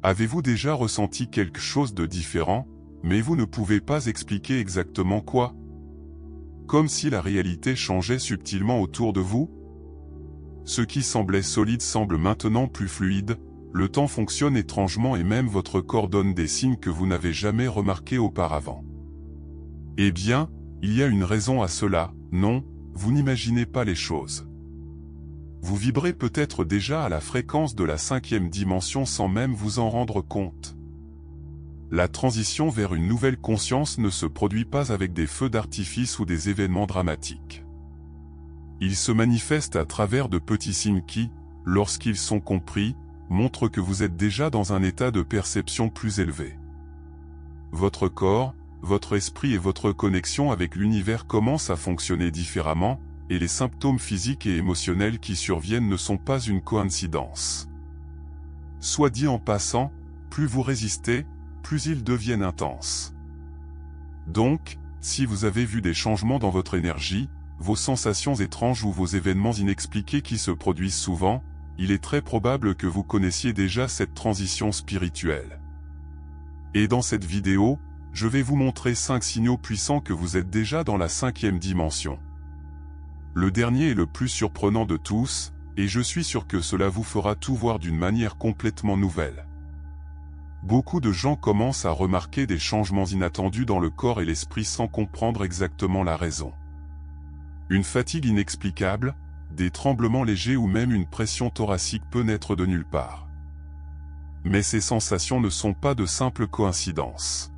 Avez-vous déjà ressenti quelque chose de différent, mais vous ne pouvez pas expliquer exactement quoi? Comme si la réalité changeait subtilement autour de vous? Ce qui semblait solide semble maintenant plus fluide, le temps fonctionne étrangement et même votre corps donne des signes que vous n'avez jamais remarqués auparavant. Eh bien, il y a une raison à cela, non, vous n'imaginez pas les choses. Vous vibrez peut-être déjà à la fréquence de la 5e dimension sans même vous en rendre compte. La transition vers une nouvelle conscience ne se produit pas avec des feux d'artifice ou des événements dramatiques. Il se manifeste à travers de petits signes qui, lorsqu'ils sont compris, montrent que vous êtes déjà dans un état de perception plus élevé. Votre corps, votre esprit et votre connexion avec l'univers commencent à fonctionner différemment, et les symptômes physiques et émotionnels qui surviennent ne sont pas une coïncidence. Soit dit en passant, plus vous résistez, plus ils deviennent intenses. Donc, si vous avez vu des changements dans votre énergie, vos sensations étranges ou vos événements inexpliqués qui se produisent souvent, il est très probable que vous connaissiez déjà cette transition spirituelle. Et dans cette vidéo, je vais vous montrer 5 signaux puissants que vous êtes déjà dans la 5e dimension. Le dernier est le plus surprenant de tous, et je suis sûr que cela vous fera tout voir d'une manière complètement nouvelle. Beaucoup de gens commencent à remarquer des changements inattendus dans le corps et l'esprit sans comprendre exactement la raison. Une fatigue inexplicable, des tremblements légers ou même une pression thoracique peut naître de nulle part. Mais ces sensations ne sont pas de simples coïncidences.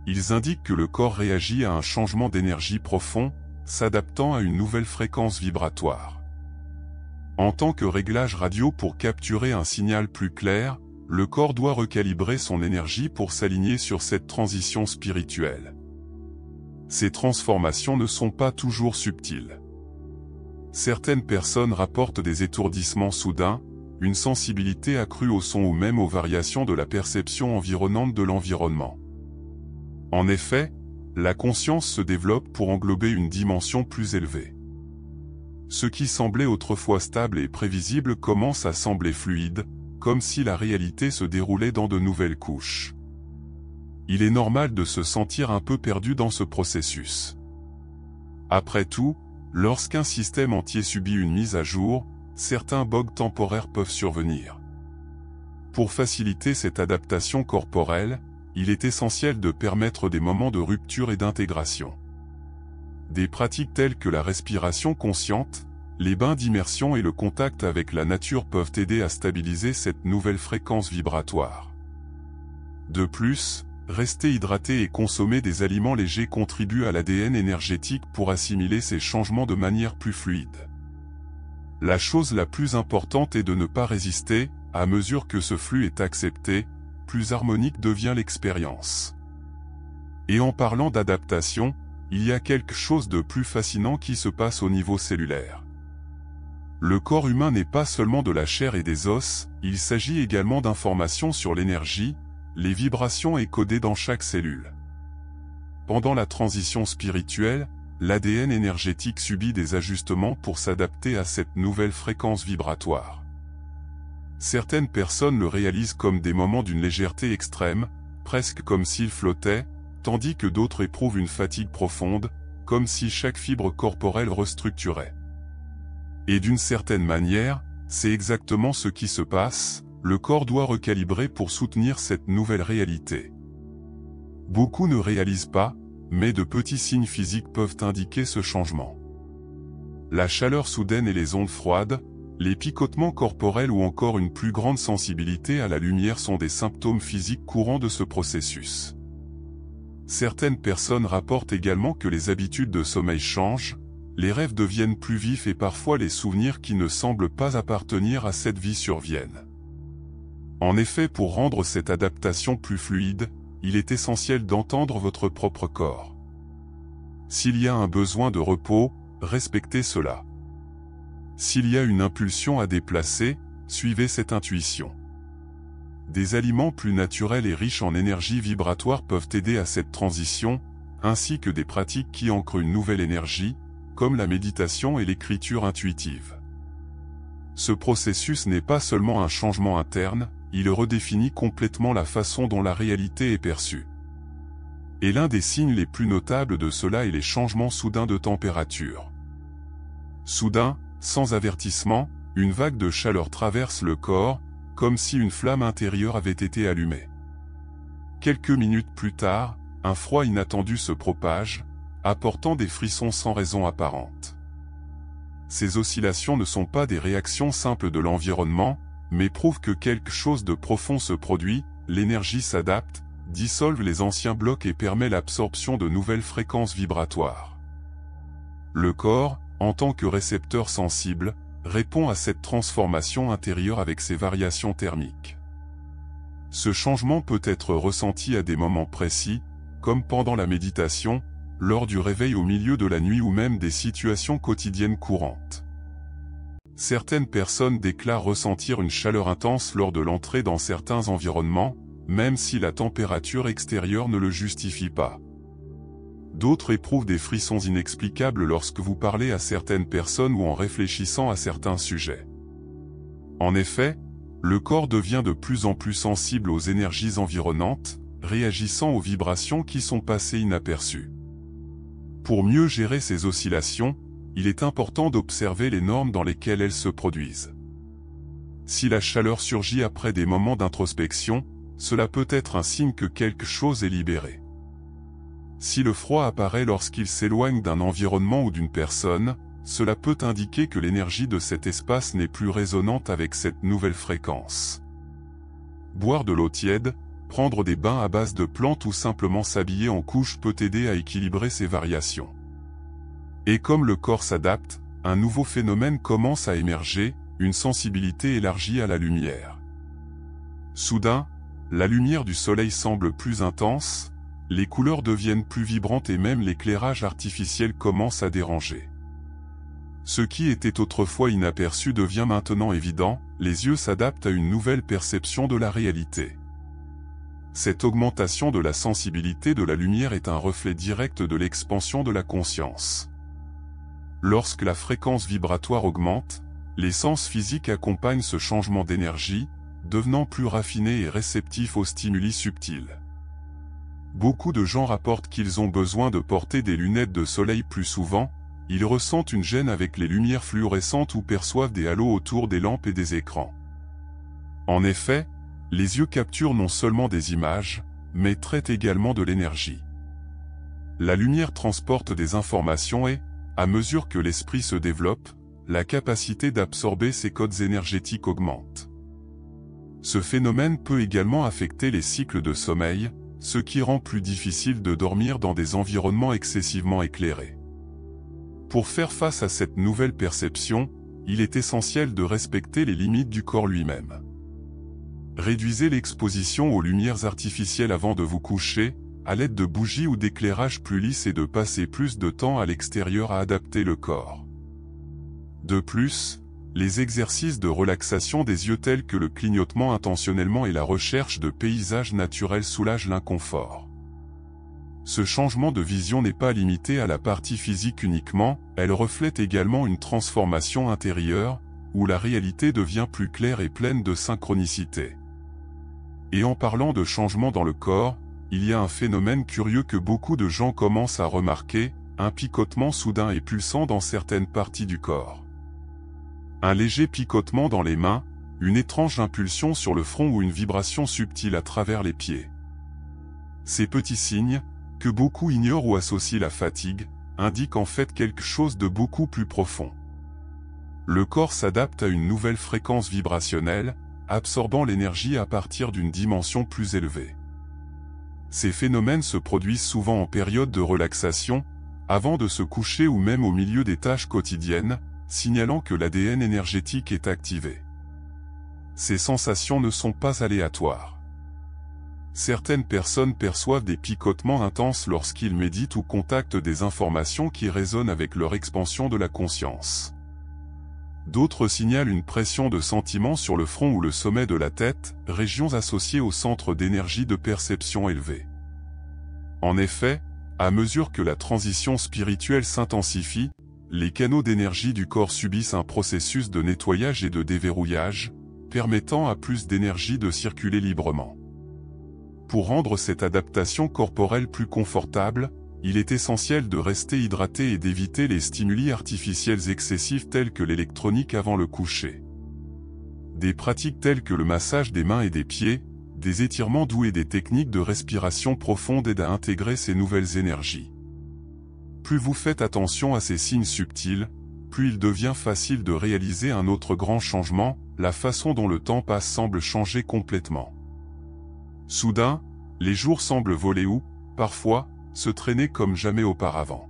Ils indiquent que le corps réagit à un changement d'énergie profond, s'adaptant à une nouvelle fréquence vibratoire. En tant que réglage radio pour capturer un signal plus clair, le corps doit recalibrer son énergie pour s'aligner sur cette transition spirituelle. Ces transformations ne sont pas toujours subtiles. Certaines personnes rapportent des étourdissements soudains, une sensibilité accrue au son ou même aux variations de la perception environnante de l'environnement. En effet, la conscience se développe pour englober une dimension plus élevée. Ce qui semblait autrefois stable et prévisible commence à sembler fluide, comme si la réalité se déroulait dans de nouvelles couches. Il est normal de se sentir un peu perdu dans ce processus. Après tout, lorsqu'un système entier subit une mise à jour, certains bugs temporaires peuvent survenir. Pour faciliter cette adaptation corporelle, il est essentiel de permettre des moments de rupture et d'intégration. Des pratiques telles que la respiration consciente, les bains d'immersion et le contact avec la nature peuvent aider à stabiliser cette nouvelle fréquence vibratoire. De plus, rester hydraté et consommer des aliments légers contribue à l'ADN énergétique pour assimiler ces changements de manière plus fluide. La chose la plus importante est de ne pas résister, à mesure que ce flux est accepté, plus harmonique devient l'expérience. Et en parlant d'adaptation, il y a quelque chose de plus fascinant qui se passe au niveau cellulaire. Le corps humain n'est pas seulement de la chair et des os, il s'agit également d'informations sur l'énergie, les vibrations et codées dans chaque cellule. Pendant la transition spirituelle, l'ADN énergétique subit des ajustements pour s'adapter à cette nouvelle fréquence vibratoire. Certaines personnes le réalisent comme des moments d'une légèreté extrême, presque comme s'ils flottaient, tandis que d'autres éprouvent une fatigue profonde, comme si chaque fibre corporelle restructurait. Et d'une certaine manière, c'est exactement ce qui se passe, le corps doit recalibrer pour soutenir cette nouvelle réalité. Beaucoup ne réalisent pas, mais de petits signes physiques peuvent indiquer ce changement. La chaleur soudaine et les ondes froides, les picotements corporels ou encore une plus grande sensibilité à la lumière sont des symptômes physiques courants de ce processus. Certaines personnes rapportent également que les habitudes de sommeil changent, les rêves deviennent plus vifs et parfois les souvenirs qui ne semblent pas appartenir à cette vie surviennent. En effet, pour rendre cette adaptation plus fluide, il est essentiel d'entendre votre propre corps. S'il y a un besoin de repos, respectez cela. S'il y a une impulsion à déplacer, suivez cette intuition. Des aliments plus naturels et riches en énergie vibratoire peuvent aider à cette transition, ainsi que des pratiques qui ancrent une nouvelle énergie, comme la méditation et l'écriture intuitive. Ce processus n'est pas seulement un changement interne, il redéfinit complètement la façon dont la réalité est perçue. Et l'un des signes les plus notables de cela est les changements soudains de température. Soudain, sans avertissement, une vague de chaleur traverse le corps, comme si une flamme intérieure avait été allumée. Quelques minutes plus tard, un froid inattendu se propage, apportant des frissons sans raison apparente. Ces oscillations ne sont pas des réactions simples de l'environnement, mais prouvent que quelque chose de profond se produit, l'énergie s'adapte, dissolve les anciens blocs et permet l'absorption de nouvelles fréquences vibratoires. Le corps, en tant que récepteur sensible, répond à cette transformation intérieure avec ses variations thermiques. Ce changement peut être ressenti à des moments précis, comme pendant la méditation, lors du réveil au milieu de la nuit ou même des situations quotidiennes courantes. Certaines personnes déclarent ressentir une chaleur intense lors de l'entrée dans certains environnements, même si la température extérieure ne le justifie pas. D'autres éprouvent des frissons inexplicables lorsque vous parlez à certaines personnes ou en réfléchissant à certains sujets. En effet, le corps devient de plus en plus sensible aux énergies environnantes, réagissant aux vibrations qui sont passées inaperçues. Pour mieux gérer ces oscillations, il est important d'observer les normes dans lesquelles elles se produisent. Si la chaleur surgit après des moments d'introspection, cela peut être un signe que quelque chose est libéré. Si le froid apparaît lorsqu'il s'éloigne d'un environnement ou d'une personne, cela peut indiquer que l'énergie de cet espace n'est plus résonante avec cette nouvelle fréquence. Boire de l'eau tiède, prendre des bains à base de plantes ou simplement s'habiller en couche peut aider à équilibrer ces variations. Et comme le corps s'adapte, un nouveau phénomène commence à émerger, une sensibilité élargie à la lumière. Soudain, la lumière du soleil semble plus intense, les couleurs deviennent plus vibrantes et même l'éclairage artificiel commence à déranger. Ce qui était autrefois inaperçu devient maintenant évident, les yeux s'adaptent à une nouvelle perception de la réalité. Cette augmentation de la sensibilité de la lumière est un reflet direct de l'expansion de la conscience. Lorsque la fréquence vibratoire augmente, les sens physiques accompagnent ce changement d'énergie, devenant plus raffinés et réceptifs aux stimuli subtils. Beaucoup de gens rapportent qu'ils ont besoin de porter des lunettes de soleil plus souvent, ils ressentent une gêne avec les lumières fluorescentes ou perçoivent des halos autour des lampes et des écrans. En effet, les yeux capturent non seulement des images, mais traitent également de l'énergie. La lumière transporte des informations et, à mesure que l'esprit se développe, la capacité d'absorber ces codes énergétiques augmente. Ce phénomène peut également affecter les cycles de sommeil, ce qui rend plus difficile de dormir dans des environnements excessivement éclairés. Pour faire face à cette nouvelle perception, il est essentiel de respecter les limites du corps lui-même. Réduisez l'exposition aux lumières artificielles avant de vous coucher, à l'aide de bougies ou d'éclairage plus lisse et de passer plus de temps à l'extérieur à adapter le corps. De plus, les exercices de relaxation des yeux tels que le clignotement intentionnellement et la recherche de paysages naturels soulagent l'inconfort. Ce changement de vision n'est pas limité à la partie physique uniquement, elle reflète également une transformation intérieure, où la réalité devient plus claire et pleine de synchronicité. Et en parlant de changement dans le corps, il y a un phénomène curieux que beaucoup de gens commencent à remarquer, un picotement soudain et pulsant dans certaines parties du corps. Un léger picotement dans les mains, une étrange impulsion sur le front ou une vibration subtile à travers les pieds. Ces petits signes, que beaucoup ignorent ou associent la fatigue, indiquent en fait quelque chose de beaucoup plus profond. Le corps s'adapte à une nouvelle fréquence vibrationnelle, absorbant l'énergie à partir d'une dimension plus élevée. Ces phénomènes se produisent souvent en période de relaxation, avant de se coucher ou même au milieu des tâches quotidiennes, signalant que l'ADN énergétique est activé. Ces sensations ne sont pas aléatoires. Certaines personnes perçoivent des picotements intenses lorsqu'ils méditent ou contactent des informations qui résonnent avec leur expansion de la conscience. D'autres signalent une pression de sentiments sur le front ou le sommet de la tête, régions associées au centre d'énergie de perception élevé. En effet, à mesure que la transition spirituelle s'intensifie, les canaux d'énergie du corps subissent un processus de nettoyage et de déverrouillage, permettant à plus d'énergie de circuler librement. Pour rendre cette adaptation corporelle plus confortable, il est essentiel de rester hydraté et d'éviter les stimuli artificiels excessifs tels que l'électronique avant le coucher. Des pratiques telles que le massage des mains et des pieds, des étirements doux et des techniques de respiration profonde aident à intégrer ces nouvelles énergies. Plus vous faites attention à ces signes subtils, plus il devient facile de réaliser un autre grand changement, la façon dont le temps passe semble changer complètement. Soudain, les jours semblent voler ou, parfois, se traîner comme jamais auparavant.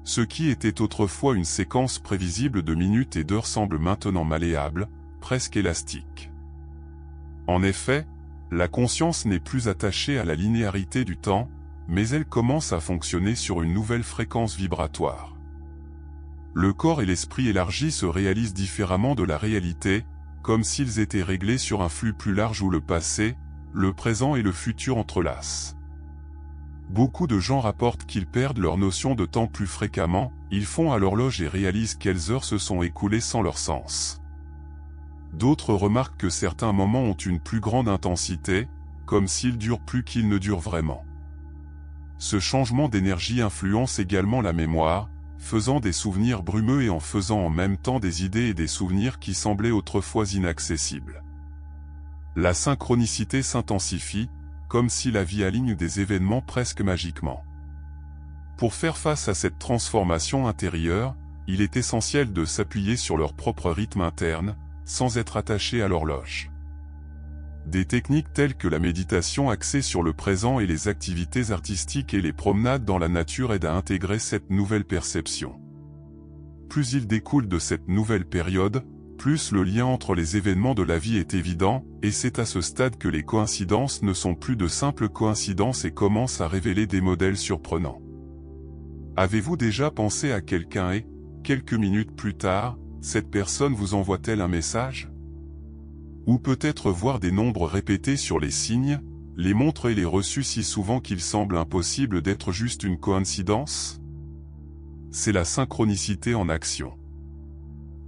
Ce qui était autrefois une séquence prévisible de minutes et d'heures semble maintenant malléable, presque élastique. En effet, la conscience n'est plus attachée à la linéarité du temps, mais elle commence à fonctionner sur une nouvelle fréquence vibratoire. Le corps et l'esprit élargis se réalisent différemment de la réalité, comme s'ils étaient réglés sur un flux plus large où le passé, le présent et le futur entrelacent. Beaucoup de gens rapportent qu'ils perdent leur notion de temps plus fréquemment, ils font à l'horloge et réalisent quelles heures se sont écoulées sans leur sens. D'autres remarquent que certains moments ont une plus grande intensité, comme s'ils durent plus qu'ils ne durent vraiment. Ce changement d'énergie influence également la mémoire, faisant des souvenirs brumeux et en faisant en même temps des idées et des souvenirs qui semblaient autrefois inaccessibles. La synchronicité s'intensifie, comme si la vie aligne des événements presque magiquement. Pour faire face à cette transformation intérieure, il est essentiel de s'appuyer sur leur propre rythme interne, sans être attaché à l'horloge. Des techniques telles que la méditation axée sur le présent et les activités artistiques et les promenades dans la nature aident à intégrer cette nouvelle perception. Plus il découle de cette nouvelle période, plus le lien entre les événements de la vie est évident, et c'est à ce stade que les coïncidences ne sont plus de simples coïncidences et commencent à révéler des modèles surprenants. Avez-vous déjà pensé à quelqu'un et, quelques minutes plus tard, cette personne vous envoie-t-elle un message ? Ou peut-être voir des nombres répétés sur les signes, les montres et les reçus si souvent qu'il semble impossible d'être juste une coïncidence ? C'est la synchronicité en action.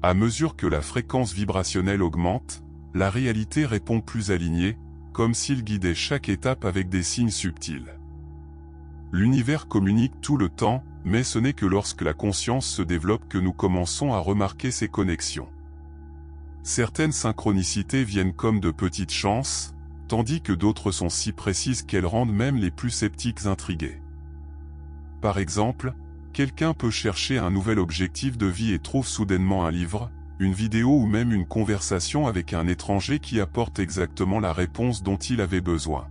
À mesure que la fréquence vibrationnelle augmente, la réalité répond plus alignée, comme s'il guidait chaque étape avec des signes subtils. L'univers communique tout le temps, mais ce n'est que lorsque la conscience se développe que nous commençons à remarquer ces connexions. Certaines synchronicités viennent comme de petites chances, tandis que d'autres sont si précises qu'elles rendent même les plus sceptiques intrigués. Par exemple, quelqu'un peut chercher un nouvel objectif de vie et trouve soudainement un livre, une vidéo ou même une conversation avec un étranger qui apporte exactement la réponse dont il avait besoin.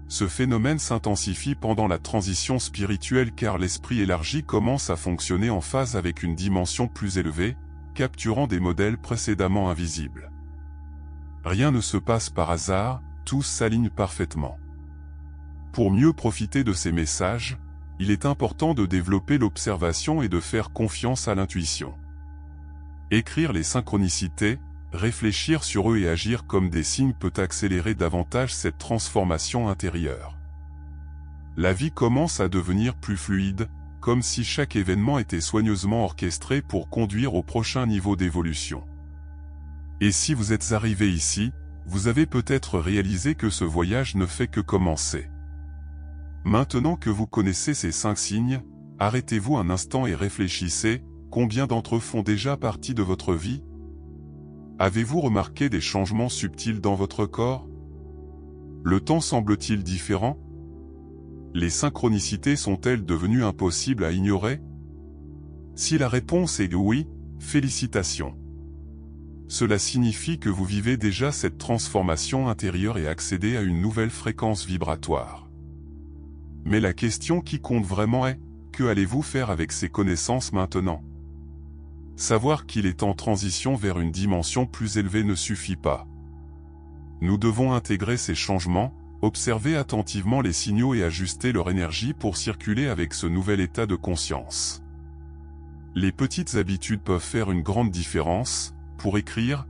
Ce phénomène s'intensifie pendant la transition spirituelle car l'esprit élargi commence à fonctionner en phase avec une dimension plus élevée, capturant des modèles précédemment invisibles. Rien ne se passe par hasard, tout s'aligne parfaitement. Pour mieux profiter de ces messages, il est important de développer l'observation et de faire confiance à l'intuition. Écrire les synchronicités, réfléchir sur eux et agir comme des signes peut accélérer davantage cette transformation intérieure. La vie commence à devenir plus fluide, comme si chaque événement était soigneusement orchestré pour conduire au prochain niveau d'évolution. Et si vous êtes arrivé ici, vous avez peut-être réalisé que ce voyage ne fait que commencer. Maintenant que vous connaissez ces 5 signes, arrêtez-vous un instant et réfléchissez, combien d'entre eux font déjà partie de votre vie ? Avez-vous remarqué des changements subtils dans votre corps ? Le temps semble-t-il différent ? Les synchronicités sont-elles devenues impossibles à ignorer ? Si la réponse est oui, félicitations. Cela signifie que vous vivez déjà cette transformation intérieure et accédez à une nouvelle fréquence vibratoire. Mais la question qui compte vraiment est, que allez-vous faire avec ces connaissances maintenant ? Savoir qu'il est en transition vers une dimension plus élevée ne suffit pas. Nous devons intégrer ces changements, observer attentivement les signaux et ajuster leur énergie pour circuler avec ce nouvel état de conscience. Les petites habitudes peuvent faire une grande différence, pour écrire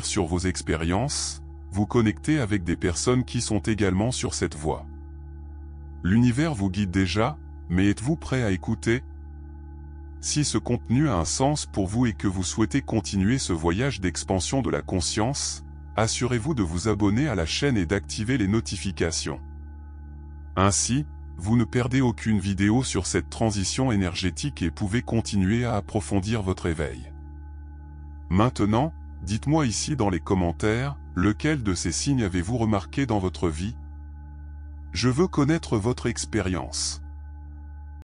sur vos expériences, vous connecter avec des personnes qui sont également sur cette voie. L'univers vous guide déjà, mais êtes-vous prêt à écouter ? Si ce contenu a un sens pour vous et que vous souhaitez continuer ce voyage d'expansion de la conscience, assurez-vous de vous abonner à la chaîne et d'activer les notifications. Ainsi, vous ne perdez aucune vidéo sur cette transition énergétique et pouvez continuer à approfondir votre éveil. Maintenant, dites-moi ici dans les commentaires, lequel de ces signes avez-vous remarqué dans votre vie? Je veux connaître votre expérience.